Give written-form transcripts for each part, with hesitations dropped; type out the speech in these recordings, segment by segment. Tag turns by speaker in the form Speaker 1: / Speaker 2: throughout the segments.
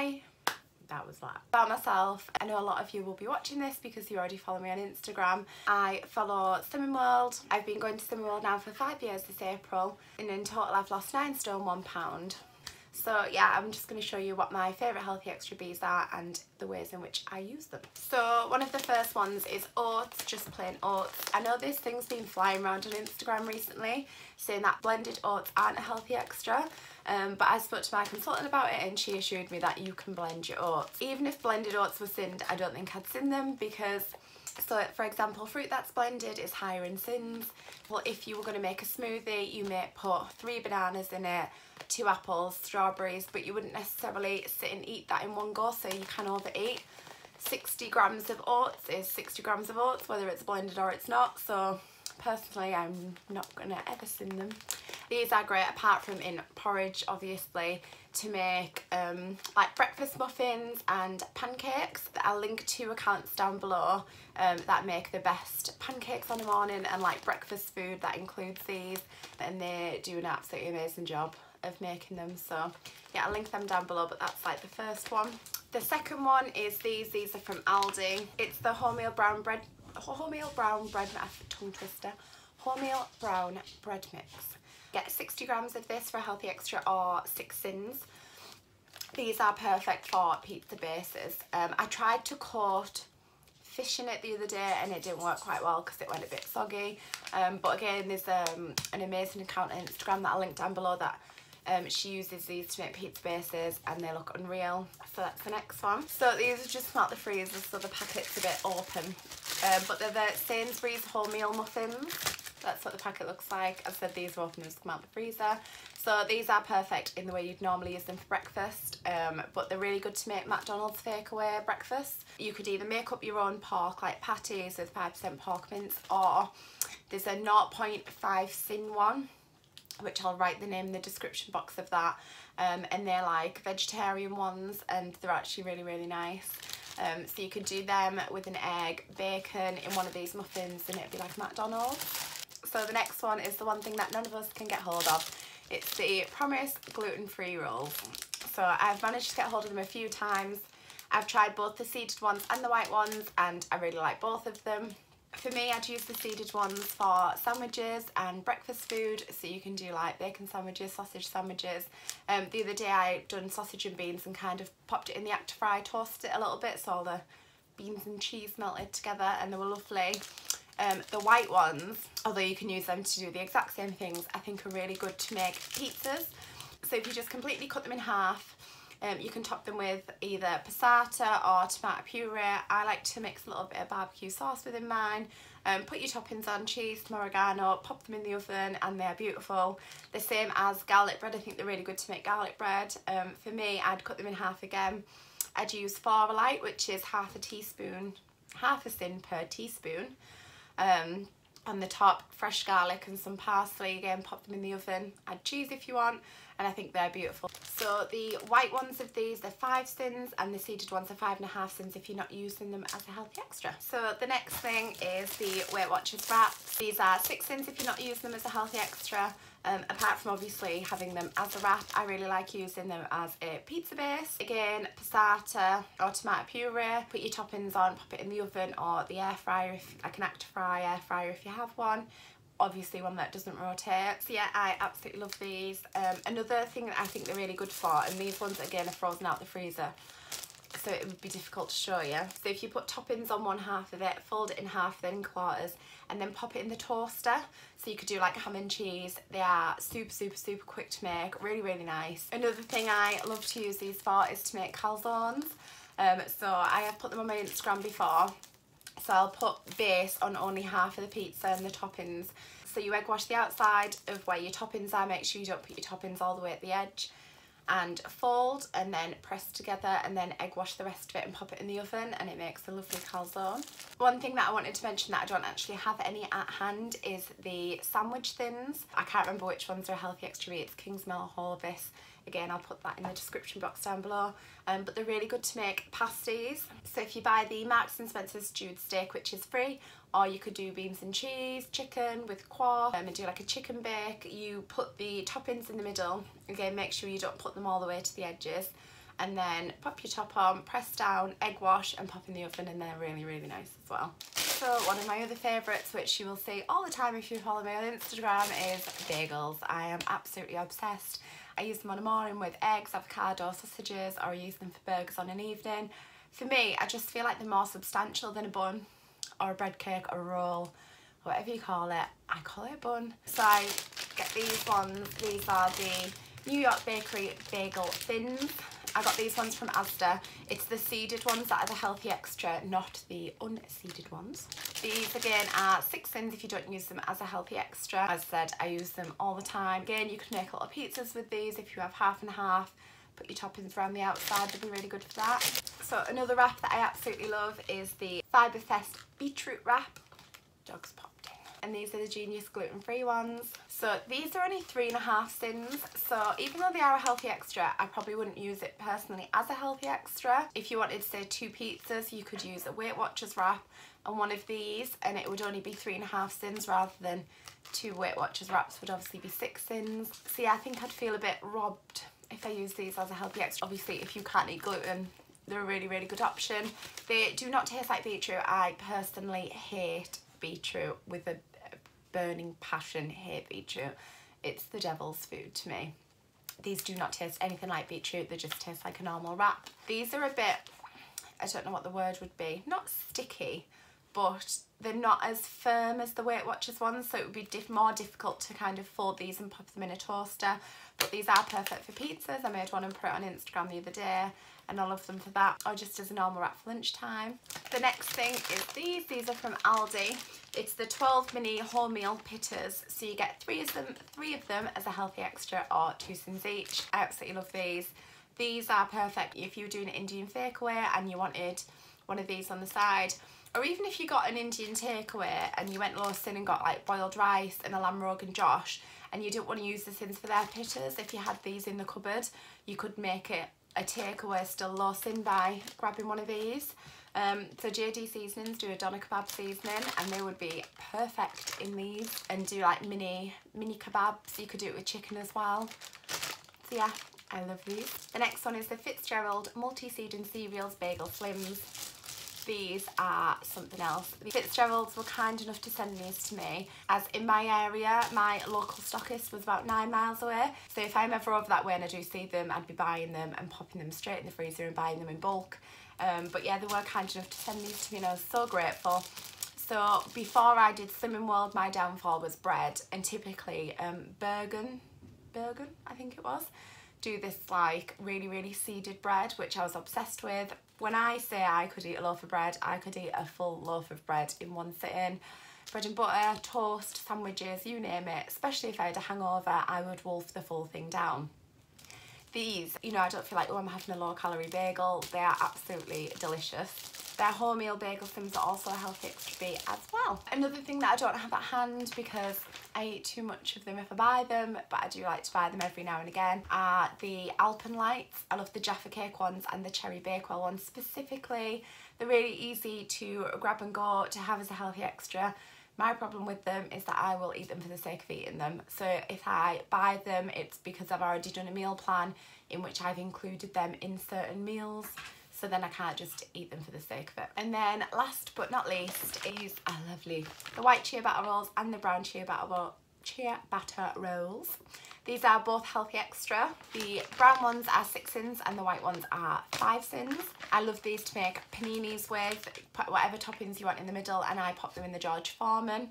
Speaker 1: Hi! That was that. About myself, I know a lot of you will be watching this because you already follow me on Instagram. I follow Slimming World. I've been going to Slimming World now for 5 years this April, and in total I've lost 9 stone, 1 pound. So yeah, I'm just going to show you what my favourite HExB's are and the ways in which I use them. So one of the first ones is oats, just plain oats. I know this thing's been flying around on Instagram recently saying that blended oats aren't a healthy extra, but I spoke to my consultant about it and she assured me that you can blend your oats. Even if blended oats were synned, I don't think I'd syn them because, so for example, fruit that's blended is higher in syns. Well, if you were going to make a smoothie, you may put 3 bananas in it, 2 apples, strawberries, but you wouldn't necessarily sit and eat that in one go, so you can overeat. 60 grams of oats is 60 grams of oats, whether it's blended or it's not, so personally I'm not going to ever syn them. These are great apart from in porridge, obviously, to make like breakfast muffins and pancakes. I'll link 2 accounts down below that make the best pancakes on the morning and like breakfast food that includes these, and they do an absolutely amazing job of making them. So yeah, I'll link them down below, but that's like the first one. The second one is these are from Aldi. It's the wholemeal brown bread mix. Get 60 grams of this for a healthy extra or 6 syns. These are perfect for pizza bases. I tried to coat fish in it the other day and it didn't work quite well because it went a bit soggy. But again, there's an amazing account on Instagram that I'll link down below that she uses these to make pizza bases and they look unreal. So that's the next one. So these are just come out the freezer, so the packet's a bit open. But they're the Sainsbury's wholemeal muffins. That's what the packet looks like. As I said, these are open and just come out the freezer. So these are perfect in the way you'd normally use them for breakfast, but they're really good to make McDonald's takeaway breakfast. You could either make up your own pork, like patties with 5% pork mince, or there's a 0.5 syn one, which I'll write the name in the description box of that, and they're like vegetarian ones and they're actually really, really nice. So you could do them with an egg, bacon in one of these muffins and it'd be like McDonald's. So the next one is the one thing that none of us can get hold of. It's the Promise gluten-free rolls. So I've managed to get hold of them a few times. I've tried both the seeded ones and the white ones and I really like both of them. For me, I'd use the seeded ones for sandwiches and breakfast food, so you can do like bacon sandwiches, sausage sandwiches. The other day I done sausage and beans and kind of popped it in the act to fry, toasted it a little bit so all the beans and cheese melted together and they were lovely. The white ones, although you can use them to do the exact same things, I think are really good to make pizzas. So if you just completely cut them in half, you can top them with either passata or tomato puree. I like to mix a little bit of barbecue sauce within mine. Put your toppings on, cheese, some oregano, pop them in the oven and they're beautiful. The same as garlic bread, I think they're really good to make garlic bread. For me, I'd cut them in half again. I'd use Light, which is half a syn per teaspoon. On the top, fresh garlic and some parsley, again pop them in the oven, add cheese if you want, and I think they're beautiful. So the white ones of these, they're 5 syns and the seeded ones are 5.5 syns if you're not using them as a healthy extra. So the next thing is the Weight Watchers wraps. These are 6 syns if you're not using them as a healthy extra. Apart from obviously having them as a wrap, I really like using them as a pizza base. Again, passata or tomato puree, put your toppings on, pop it in the oven or the air fryer, like an act to fry air fryer if you have one. Obviously one that doesn't rotate. So yeah, I absolutely love these. Another thing that I think they're really good for, and these ones again are frozen out the freezer, so it would be difficult to show you. So if you put toppings on one half of it, fold it in half, then in quarters, and then pop it in the toaster. So you could do like ham and cheese. They are super, super, super quick to make, really, really nice. Another thing I love to use these for is to make calzones. So I have put them on my Instagram before. So I'll put base on only half of the pizza and the toppings. So you egg wash the outside of where your toppings are, make sure you don't put your toppings all the way at the edge, and fold and then press together and then egg wash the rest of it and pop it in the oven and it makes a lovely calzone. One thing that I wanted to mention that I don't actually have any at hand is the sandwich thins. I can't remember which ones are a healthy extra. It's Kingsmill or HExB. Again, I'll put that in the description box down below. But they're really good to make pasties. So if you buy the Marks & Spencer's stewed steak, which is free, or you could do beans and cheese, chicken with quorn, and do like a chicken bake. You put the toppings in the middle. Again, make sure you don't put them all the way to the edges. and then pop your top on, press down, egg wash and pop in the oven, and they're really, really nice as well. So one of my other favourites, which you will see all the time if you follow me on Instagram, is bagels. I am absolutely obsessed. I use them on a morning with eggs, avocado, sausages, or I use them for burgers on an evening. For me, I just feel like they're more substantial than a bun or a bread cake or a roll, whatever you call it. I call it a bun. So I get these ones. These are the New York Bakery Bagel Thins. I got these ones from Asda. It's the seeded ones that are the healthy extra, not the unseeded ones. These again are 6 cents if you don't use them as a healthy extra. As said, I use them all the time. Again, you can make little pizzas with these if you have half and half. Put your toppings around the outside, they'll be really good for that. So another wrap that I absolutely love is the Fibre Fest beetroot wrap. Dog's popped in. And these are the Genius gluten-free ones. So these are only 3.5 syns. So even though they are a healthy extra, I probably wouldn't use it personally as a healthy extra. If you wanted, say, 2 pizzas, you could use a Weight Watchers wrap and one of these, and it would only be 3.5 syns rather than 2 Weight Watchers wraps would obviously be 6 syns. So yeah, I think I'd feel a bit robbed if I use these as a healthy extra. Obviously, if you can't eat gluten, they're a really, really good option. They do not taste like beetroot. I personally hate beetroot with a burning passion. Hate beetroot. It's the devil's food to me. These do not taste anything like beetroot. They just taste like a normal wrap. These are a bit, I don't know what the word would be, not sticky, but they're not as firm as the Weight Watchers ones, so it would be more difficult to kind of fold these and pop them in a toaster. But these are perfect for pizzas. I made one and put it on Instagram the other day, and I love them for that, or just as a normal wrap for lunchtime. The next thing is these. These are from Aldi. It's the 12 mini wholemeal pittas. So you get three of them as a healthy extra, or 2 syns each. I absolutely love these. These are perfect if you were doing an Indian takeaway and you wanted one of these on the side. Or even if you got an Indian takeaway and you went low syn and got like boiled rice and a lamb rogan josh, and you didn't want to use the syns for their pittas, if you had these in the cupboard, you could make it a takeaway still low syn by grabbing one of these. So JD Seasonings do a doner kebab seasoning, and they would be perfect in these, and do like mini kebabs. You could do it with chicken as well. So yeah, I love these. The next one is the Fitzgerald Multi-Seed and Cereals Bagel Slims. These are something else. The Fitzgeralds were kind enough to send these to me, as in my area, my local stockist was about 9 miles away. So if I'm ever over that way and I do see them, I'd be buying them and popping them straight in the freezer and buying them in bulk. But yeah, they were kind enough to send these to me, and I was so grateful. So before I did Slimming World, my downfall was bread, and typically Bergen, I think it was, do this like really seeded bread, which I was obsessed with. When I say I could eat a loaf of bread, I could eat a full loaf of bread in one sitting. Bread and butter, toast, sandwiches, you name it. Especially if I had a hangover, I would wolf the full thing down. These, you know, I don't feel like, oh, I'm having a low calorie bagel. They are absolutely delicious. Their wholemeal bagel syns are also a healthy extra as well. Another thing that I don't have at hand, because I eat too much of them if I buy them, but I do like to buy them every now and again, are the Alpenlights. I love the Jaffa Cake ones and the Cherry Bakewell ones specifically. They're really easy to grab and go to have as a healthy extra. My problem with them is that I will eat them for the sake of eating them. So if I buy them, it's because I've already done a meal plan in which I've included them in certain meals. So then I can't just eat them for the sake of it. And then last but not least is lovely, the white chia batter rolls and the brown chia batter rolls. These are both healthy extra. The brown ones are 6 syns and the white ones are 5 syns. I love these to make paninis with. Put whatever toppings you want in the middle, and I pop them in the George Foreman,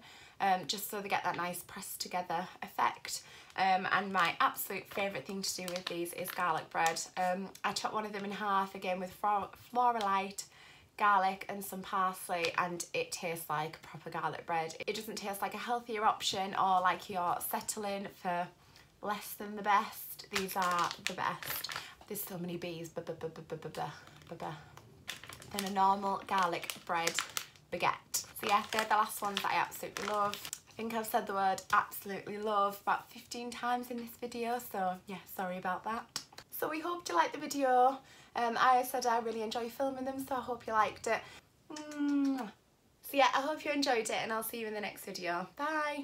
Speaker 1: just so they get that nice pressed together effect. And my absolute favourite thing to do with these is garlic bread. I chop one of them in half, again with Floralite, garlic and some parsley, and it tastes like proper garlic bread. It doesn't taste like a healthier option or like you're settling for less than the best. These are the best. There's so many bees than a normal garlic bread baguette. So yeah, they're the last ones that I absolutely love. I think I've said the word absolutely love about 15 times in this video, so yeah, sorry about that. So we hope you liked the video. I said I really enjoy filming them, so I hope you liked it. So yeah, I hope you enjoyed it, and I'll see you in the next video. Bye!